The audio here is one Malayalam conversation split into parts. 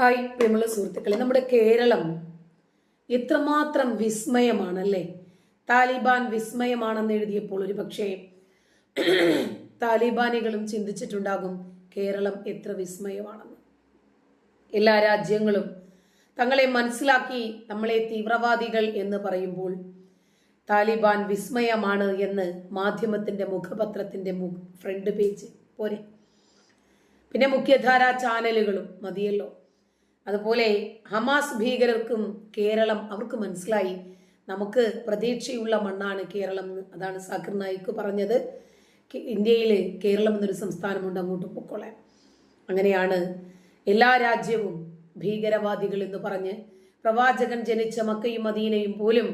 ഹായ് പ്രിയമുള്ള സുഹൃത്തുക്കളെ, നമ്മുടെ കേരളം എത്രമാത്രം വിസ്മയമാണല്ലേ. താലിബാൻ വിസ്മയമാണെന്ന് എഴുതിയപ്പോൾ ഒരു പക്ഷേ താലിബാനികളും ചിന്തിച്ചിട്ടുണ്ടാകും കേരളം എത്ര വിസ്മയമാണെന്ന്. എല്ലാ രാജ്യങ്ങളും തങ്ങളെ മനസ്സിലാക്കി നമ്മളെ തീവ്രവാദികൾ എന്ന് പറയുമ്പോൾ താലിബാൻ വിസ്മയമാണ് എന്ന് മാധ്യമത്തിന്റെ മുഖപത്രത്തിന്റെ ഫ്രണ്ട് പേജ് പോരെ. പിന്നെ മുഖ്യധാരാ ചാനലുകളും മതിയല്ലോ. അതുപോലെ ഹമാസ് ഭീകരർക്കും കേരളം അവർക്ക് മനസ്സിലായി നമുക്ക് പ്രതീക്ഷയുള്ള മണ്ണാണ് കേരളം എന്ന്. അതാണ് സാക്കിർ നായിക് പറഞ്ഞത്, ഇന്ത്യയിൽ കേരളം എന്നൊരു സംസ്ഥാനമുണ്ട്, അങ്ങോട്ട് പൊക്കോളാൻ. അങ്ങനെയാണ് എല്ലാ രാജ്യവും ഭീകരവാദികൾ എന്ന് പറഞ്ഞ് പ്രവാചകൻ ജനിച്ച മക്കയും മദീനയും പോലും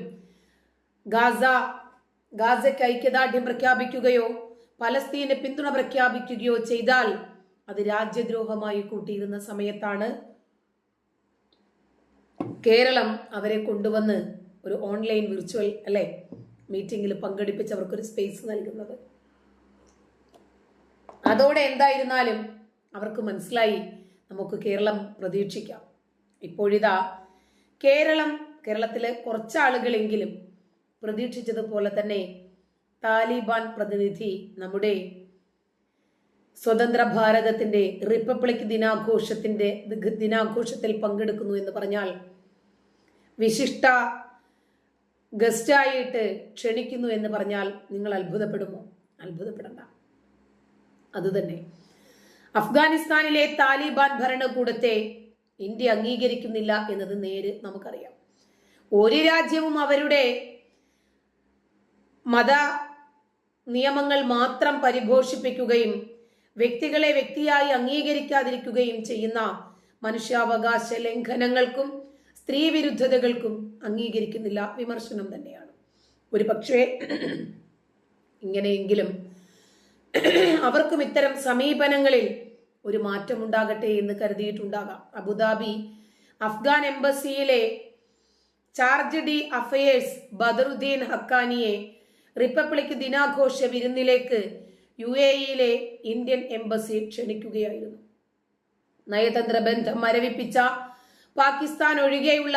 ഗാസയ്ക്ക് ഐക്യദാർഢ്യം പ്രഖ്യാപിക്കുകയോ പലസ്തീന് പിന്തുണ പ്രഖ്യാപിക്കുകയോ ചെയ്താൽ അത് രാജ്യദ്രോഹമായി കൂട്ടിയിരുന്ന സമയത്താണ് കേരളം അവരെ കൊണ്ടുവന്ന് ഒരു ഓൺലൈൻ വിർച്വൽ മീറ്റിംഗിൽ പങ്കെടുപ്പിച്ച് അവർക്കൊരു സ്പേസ് നൽകുന്നത്. അതോടെ എന്തായിരുന്നാലും അവർക്ക് മനസ്സിലായി നമുക്ക് കേരളം പ്രതീക്ഷിക്കാം. ഇപ്പോഴിതാ കേരളത്തിലെ കുറച്ചാളുകളെങ്കിലും പ്രതീക്ഷിച്ചതുപോലെ തന്നെ താലിബാൻ പ്രതിനിധി നമ്മുടെ സ്വതന്ത്ര ഭാരതത്തിന്റെ റിപ്പബ്ലിക് ദിനാഘോഷത്തിൽ പങ്കെടുക്കുന്നു എന്ന് പറഞ്ഞാൽ വിശിഷ്ട ഗസ്റ്റായിട്ട് ക്ഷണിക്കുന്നു എന്ന് പറഞ്ഞാൽ നിങ്ങൾ അത്ഭുതപ്പെടുമോ? അത്ഭുതപ്പെടണ്ട. അതുതന്നെ അഫ്ഗാനിസ്ഥാനിലെ താലിബാൻ ഭരണകൂടത്തെ ഇന്ത്യ അംഗീകരിക്കുന്നില്ല എന്നത് നേര് നമുക്കറിയാം. ഒരു രാജ്യവും അവരുടെ മത നിയമങ്ങൾ മാത്രം പരിപോഷിപ്പിക്കുകയും വ്യക്തികളെ വ്യക്തിയായി അംഗീകരിക്കാതിരിക്കുകയും ചെയ്യുന്ന മനുഷ്യാവകാശ ലംഘനങ്ങൾക്കും സ്ത്രീ വിരുദ്ധതകൾക്കും അംഗീകരിക്കുന്നില്ല. വിമർശനം തന്നെയാണ്. ഒരു പക്ഷേ ഇങ്ങനെയെങ്കിലും അവർക്കും ഇത്തരം സമീപനങ്ങളിൽ ഒരു മാറ്റമുണ്ടാകട്ടെ എന്ന് കരുതിയിട്ടുണ്ടാകാം. അബുദാബി അഫ്ഗാൻ എംബസിയിലെ ചാർജ് ഡി അഫയേഴ്സ് ബദറുദ്ദീൻ ഹക്കാനിയെ റിപ്പബ്ലിക് ദിനാഘോഷ വിരുന്നിലേക്ക് UAE-യിലെ ഇന്ത്യൻ എംബസി ക്ഷണിക്കുകയായിരുന്നു. നയതന്ത്ര ബന്ധം മരവിപ്പിച്ച പാകിസ്ഥാൻ ഒഴികെയുള്ള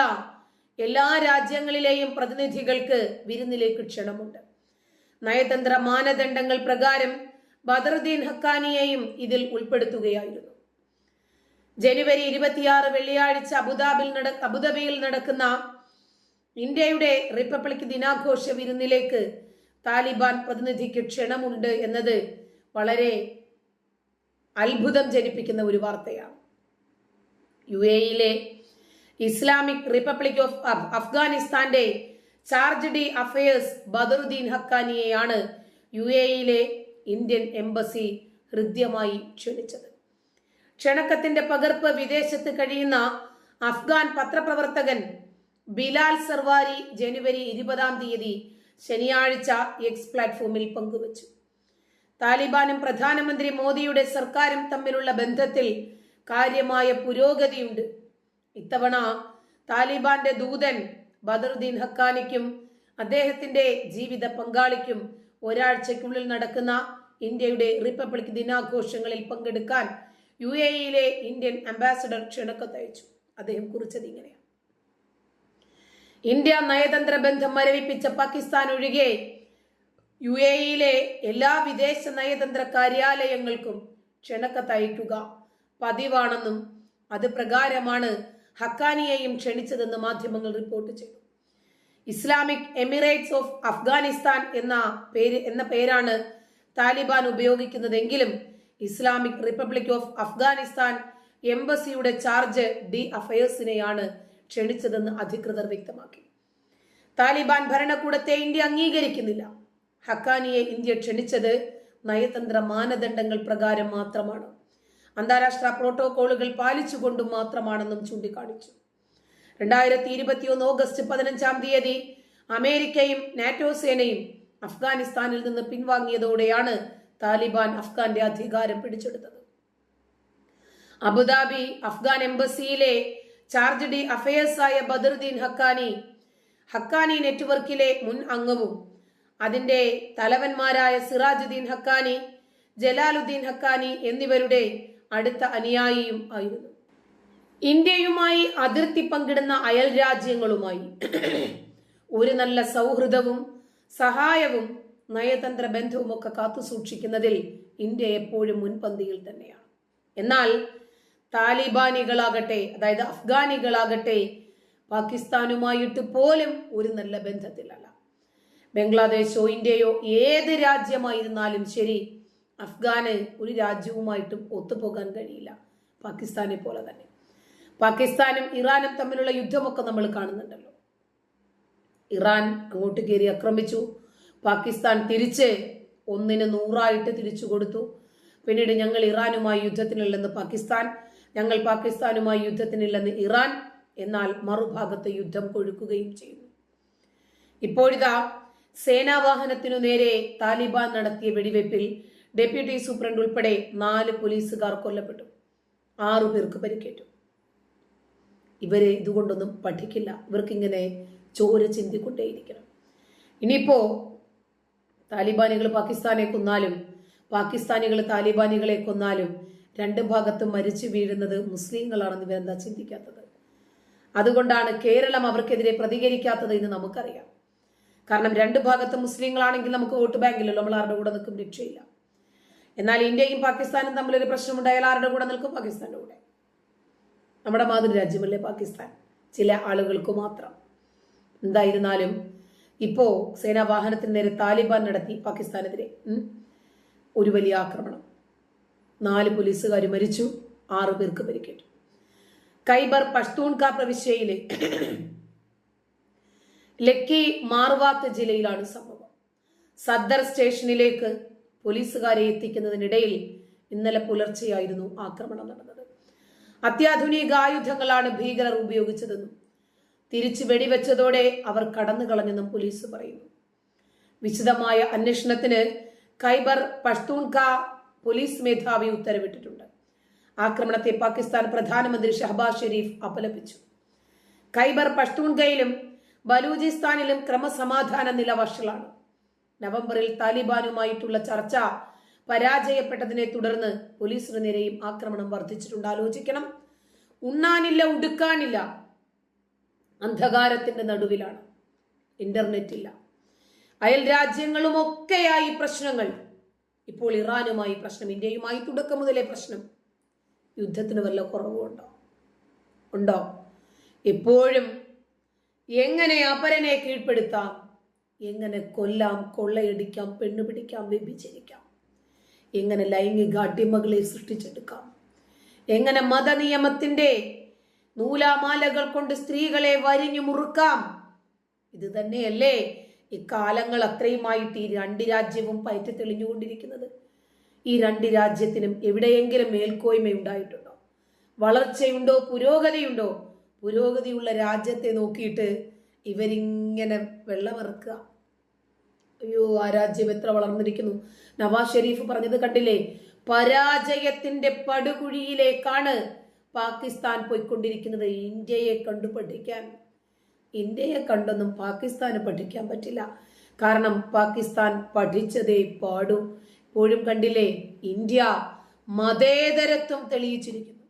എല്ലാ രാജ്യങ്ങളിലെയും പ്രതിനിധികൾക്ക് വിരുന്നിലേക്ക് ക്ഷണമുണ്ട്. നയതന്ത്ര മാനദണ്ഡങ്ങൾ പ്രകാരം ബദറുദ്ദീൻ ഹക്കാനിയെയും ഇതിൽ ഉൾപ്പെടുത്തുകയായിരുന്നു. ജനുവരി 26 വെള്ളിയാഴ്ച അബുദാബിയിൽ നടക്കുന്ന ഇന്ത്യയുടെ റിപ്പബ്ലിക് ദിനാഘോഷ വിരുന്നിലേക്ക് താലിബാൻ പ്രതിനിധിക്ക് ക്ഷണമുണ്ട് എന്നത് വളരെ അത്ഭുതം ജനിപ്പിക്കുന്ന ഒരു വാർത്തയാണ്. UAE-യിലെ ഇസ്ലാമിക് റിപ്പബ്ലിക് ഓഫ് അഫ്ഗാനിസ്ഥാന്റെ ചാർജ് ഡി അഫയേഴ്സ് ബദറുദ്ദീൻ ഹക്കാനിയെയാണ് UAE-യിലെ ഇന്ത്യൻ എംബസി ഹൃദ്യമായി ക്ഷണിച്ചത്. ക്ഷണക്കത്തിന്റെ പകർപ്പ് വിദേശത്ത് കഴിയുന്ന അഫ്ഗാൻ പത്രപ്രവർത്തകൻ ബിലാൽ സർവാരി ജനുവരി 20 ശനിയാഴ്ച എക്സ് പ്ലാറ്റ്ഫോമിൽ പങ്കുവച്ചു. താലിബാനും പ്രധാനമന്ത്രി മോദിയുടെ സർക്കാരും തമ്മിലുള്ള ബന്ധത്തിൽ കാര്യമായ പുരോഗതിയുണ്ട്. ഇത്തവണ താലിബാന്റെ ദൂതൻ ബദറുദ്ദീൻ ഹക്കാനിക്കും അദ്ദേഹത്തിന്റെ ജീവിത പങ്കാളിക്കും ഒരാഴ്ചയ്ക്കുള്ളിൽ നടക്കുന്ന ഇന്ത്യയുടെ റിപ്പബ്ലിക് ദിനാഘോഷങ്ങളിൽ പങ്കെടുക്കാൻ UAE-യിലെ ഇന്ത്യൻ അംബാസഡർ ക്ഷണക്കത്തയച്ചു. അദ്ദേഹം കുറിച്ചത് ഇങ്ങനെയാണ്: ഇന്ത്യ നയതന്ത്ര ബന്ധം മരവിപ്പിച്ച പാകിസ്ഥാൻ ഒഴികെ UAE-യിലെ എല്ലാ വിദേശ നയതന്ത്ര കാര്യാലയങ്ങൾക്കും ക്ഷണക്കത്തയക്കുക പതിവാണെന്നും അത് പ്രകാരമാണ് ഹക്കാനിയെയും ക്ഷണിച്ചതെന്ന് മാധ്യമങ്ങൾ റിപ്പോർട്ട് ചെയ്തു. ഇസ്ലാമിക് എമിറേറ്റ്സ് ഓഫ് അഫ്ഗാനിസ്ഥാൻ എന്ന പേരാണ് താലിബാൻ ഉപയോഗിക്കുന്നതെങ്കിലും ഇസ്ലാമിക് റിപ്പബ്ലിക് ഓഫ് അഫ്ഗാനിസ്ഥാൻ എംബസിയുടെ ചാർജ് ഡി അഫയേഴ്സിനെയാണ് ക്ഷണിച്ചതെന്ന് അധികൃതർ വ്യക്തമാക്കി. താലിബാൻ ഭരണകൂടത്തെ ഇന്ത്യ അംഗീകരിക്കുന്നില്ല. ഹക്കാനിയെ ഇന്ത്യ ക്ഷണിച്ചത് നയതന്ത്ര മാനദണ്ഡങ്ങൾ പ്രകാരം മാത്രമാണ്, അന്താരാഷ്ട്ര പ്രോട്ടോകോളുകൾ പാലിച്ചുകൊണ്ടും മാത്രമാണെന്നും ചൂണ്ടിക്കാണിച്ചു. 2021 ഓഗസ്റ്റ് 15 അമേരിക്കയും നാറ്റോ സേനയും അഫ്ഗാനിസ്ഥാനിൽ നിന്ന് പിൻവാങ്ങിയതോടെയാണ് താലിബാൻ അഫ്ഗാന്റെ അധികാരം പിടിച്ചെടുത്തത്. അബുദാബി അഫ്ഗാൻ എംബസിയിലെ ചാർജ് ഡി അഫയേഴ്സായ ബദറുദ്ദീൻ ഹക്കാനി നെറ്റ്വർക്കിലെ മുൻ അംഗവും അതിന്റെ തലവന്മാരായ സിറാജുദ്ദീൻ ഹക്കാനി, ജലാലുദ്ദീൻ ഹക്കാനി എന്നിവരുടെ അടുത്ത അനുയായിയും ആയിരുന്നു. ഇന്ത്യയുമായി അതിർത്തി പങ്കിടുന്ന അയൽ രാജ്യങ്ങളുമായി ഒരു നല്ല സൗഹൃദവും സഹായവും നയതന്ത്ര ബന്ധവും ഒക്കെ കാത്തു സൂക്ഷിക്കുന്നതിൽ ഇന്ത്യ എപ്പോഴും മുൻപന്തിയിൽ തന്നെയാണ്. എന്നാൽ താലിബാനികളാകട്ടെ, അതായത് അഫ്ഗാനികളാകട്ടെ, പാകിസ്ഥാനുമായിട്ട് പോലും ഒരു നല്ല ബന്ധത്തിലല്ല. ബംഗ്ലാദേശോ ഇന്ത്യയോ ഏത് രാജ്യമായിരുന്നാലും ശരി, അഫ്ഗാന് ഒരു രാജ്യവുമായിട്ടും ഒത്തുപോകാൻ കഴിയില്ല, പാകിസ്ഥാനെ പോലെ തന്നെ. പാകിസ്ഥാനും ഇറാനും തമ്മിലുള്ള യുദ്ധമൊക്കെ നമ്മൾ കാണുന്നുണ്ടല്ലോ. ഇറാൻ അങ്ങോട്ട് കയറി ആക്രമിച്ചു, പാകിസ്ഥാൻ തിരിച്ച് 100 തിരിച്ചു കൊടുത്തു. പിന്നീട് ഞങ്ങൾ ഇറാനുമായി യുദ്ധത്തിനില്ലെന്ന് പാകിസ്ഥാൻ, ഞങ്ങൾ പാകിസ്ഥാനുമായി യുദ്ധത്തിനില്ലെന്ന് ഇറാൻ. എന്നാൽ മറുഭാഗത്ത് യുദ്ധം കൊഴുക്കുകയും ചെയ്യുന്നു. ഇപ്പോഴിതാ സേനാവാഹനത്തിനു നേരെ താലിബാൻ നടത്തിയ വെടിവെപ്പിൽ ഡെപ്യൂട്ടി സൂപ്രണ്ട് ഉൾപ്പെടെ 4 പോലീസുകാർ കൊല്ലപ്പെട്ടു, 6 പേർക്ക് പരിക്കേറ്റു. ഇവര് ഇതുകൊണ്ടൊന്നും പഠിക്കില്ല, ഇവർക്കിങ്ങനെ ചോര ചിന്തിക്കൊണ്ടേയിരിക്കണം. ഇനിയിപ്പോ താലിബാനികൾ പാകിസ്ഥാനെ കൊന്നാലും പാകിസ്ഥാനികൾ താലിബാനികളെ കൊന്നാലും 2 ഭാഗത്തും മരിച്ചു വീഴുന്നത് മുസ്ലിങ്ങളാണെന്ന് ഇവരെന്താ ചിന്തിക്കാത്തത്? അതുകൊണ്ടാണ് കേരളം അവർക്കെതിരെ പ്രതികരിക്കാത്തത് എന്ന് നമുക്കറിയാം. കാരണം 2 ഭാഗത്തും മുസ്ലിങ്ങളാണെങ്കിൽ നമുക്ക് വോട്ട് ബാങ്കിലല്ലോ, നമ്മൾ ആരുടെ കൂടെ നിൽക്കും, രക്ഷയില്ല. എന്നാൽ ഇന്ത്യയും പാകിസ്ഥാനും തമ്മിലൊരു പ്രശ്നമുണ്ടായാൽ ആരുടെ കൂടെ നിൽക്കും? പാകിസ്ഥാന്റെ കൂടെ. നമ്മുടെ മാതൃരാജ്യമല്ലേ പാകിസ്ഥാൻ, ചില ആളുകൾക്ക് മാത്രം. എന്തായിരുന്നാലും ഇപ്പോ സേനാവാഹനത്തിന് നേരെ താലിബാൻ നടത്തി പാകിസ്ഥാനെതിരെ ഒരു വലിയ ആക്രമണം. 4 പോലീസുകാർ മരിച്ചു, 6 പേർക്ക് പരിക്കേറ്റു. ഖൈബർ പഷ്തൂൺഖ പ്രവിശ്യയിലെ ലക്കി മാർവാത്ത് ജില്ലയിലാണ് സംഭവം. സദ്ദർ സ്റ്റേഷനിലേക്ക് പോലീസുകാരെ എത്തിക്കുന്നതിനിടയിൽ ഇന്നലെ പുലർച്ചെയായിരുന്നു ആക്രമണം നടന്നത്. അത്യാധുനിക ആയുധങ്ങളാണ് ഭീകരർ ഉപയോഗിച്ചതെന്നും തിരിച്ചു വെടിവെച്ചതോടെ അവർ കടന്നു കളഞ്ഞെന്നും പോലീസ് പറയുന്നു. വിശദമായ അന്വേഷണത്തിന് ഖൈബർ പഷ്തൂൺഖ പോലീസ് മേധാവി ഉത്തരവിട്ടിട്ടുണ്ട്. ആക്രമണത്തെ പാകിസ്ഥാൻ പ്രധാനമന്ത്രി ഷഹബാസ് ഷെരീഫ് അപലപിച്ചു. ഖൈബർ പഷ്തൂൺഖയിലും ബലൂചിസ്ഥാനിലും ക്രമസമാധാന നില വഷളാണ്. നവംബറിൽ താലിബാനുമായിട്ടുള്ള ചർച്ച പരാജയപ്പെട്ടതിനെ തുടർന്ന് പോലീസിന് നേരെയും ആക്രമണം വർദ്ധിച്ചിട്ടുണ്ട്. ആലോചിക്കണം, ഉണ്ണാനില്ല, ഉടുക്കാനില്ല, അന്ധകാരത്തിന്റെ നടുവിലാണ്, ഇന്റർനെറ്റ് ഇല്ല, അയൽ രാജ്യങ്ങളുമൊക്കെയായി പ്രശ്നങ്ങൾ. ഇപ്പോൾ ഇറാനുമായി പ്രശ്നം, ഇന്ത്യയുമായി തുടക്കം മുതലേ പ്രശ്നം. യുദ്ധത്തിന് വല്ല കുറവുണ്ടോ? ഉണ്ടോ? എപ്പോഴും എങ്ങനെ അപരനെ കീഴ്പ്പെടുത്താം, എങ്ങനെ കൊല്ലാം, കൊള്ളയടിക്കാം, പെണ്ണുപിടിക്കാം, വ്യഭിചരിക്കാം, എങ്ങനെ ലൈംഗിക അടിമകളെ സൃഷ്ടിച്ചെടുക്കാം, എങ്ങനെ മതനിയമത്തിന്റെ നൂലാമാലകൾ കൊണ്ട് സ്ത്രീകളെ വരിഞ്ഞു മുറുക്കാം. ഇത് തന്നെയല്ലേ ഇക്കാലങ്ങൾ അത്രയുമായിട്ട് ഈ 2 രാജ്യവും പയറ്റി തെളിഞ്ഞുകൊണ്ടിരിക്കുന്നത്. ഈ 2 രാജ്യത്തിനും എവിടെയെങ്കിലും മേൽക്കോയ്മയുണ്ടായിട്ടുണ്ടോ? വളർച്ചയുണ്ടോ? പുരോഗതിയുണ്ടോ? പുരോഗതിയുള്ള രാജ്യത്തെ നോക്കിയിട്ട് ഇവരിങ്ങനെ വെള്ളമിറക്കുക. അയ്യോ, ആ രാജ്യം എത്ര വളർന്നിരിക്കുന്നു. നവാസ് ഷെരീഫ് പറഞ്ഞത് കണ്ടില്ലേ? പരാജയത്തിന്റെ പടുകുഴിയിലേക്കാണ് പാകിസ്ഥാൻ പോയിക്കൊണ്ടിരിക്കുന്നത്. ഇന്ത്യയെ കണ്ടു പഠിക്കാൻ, ഇന്ത്യയെ കണ്ടൊന്നും പാകിസ്ഥാന് പഠിക്കാൻ പറ്റില്ല. കാരണം പാകിസ്ഥാൻ പഠിച്ചതേ പാടൂ. ഇപ്പോഴും കണ്ടില്ലേ, ഇന്ത്യ മതേതരത്വം തെളിയിച്ചിരിക്കുന്നു.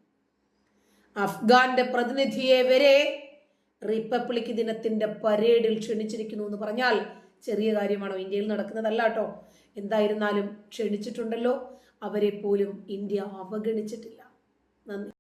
അഫ്ഗാന്റെ പ്രതിനിധിയെ വരെ റിപ്പബ്ലിക് ദിനത്തിന്റെ പരേഡിൽ ക്ഷണിച്ചിരിക്കുന്നു എന്ന് പറഞ്ഞാൽ ചെറിയ കാര്യമാണോ? ഇന്ത്യയിൽ നടക്കുന്നതല്ല കേട്ടോ. എന്തായിരുന്നാലും ക്ഷണിച്ചിട്ടുണ്ടല്ലോ, അവരെ പോലും ഇന്ത്യ അവഗണിച്ചിട്ടില്ല. നന്ദി.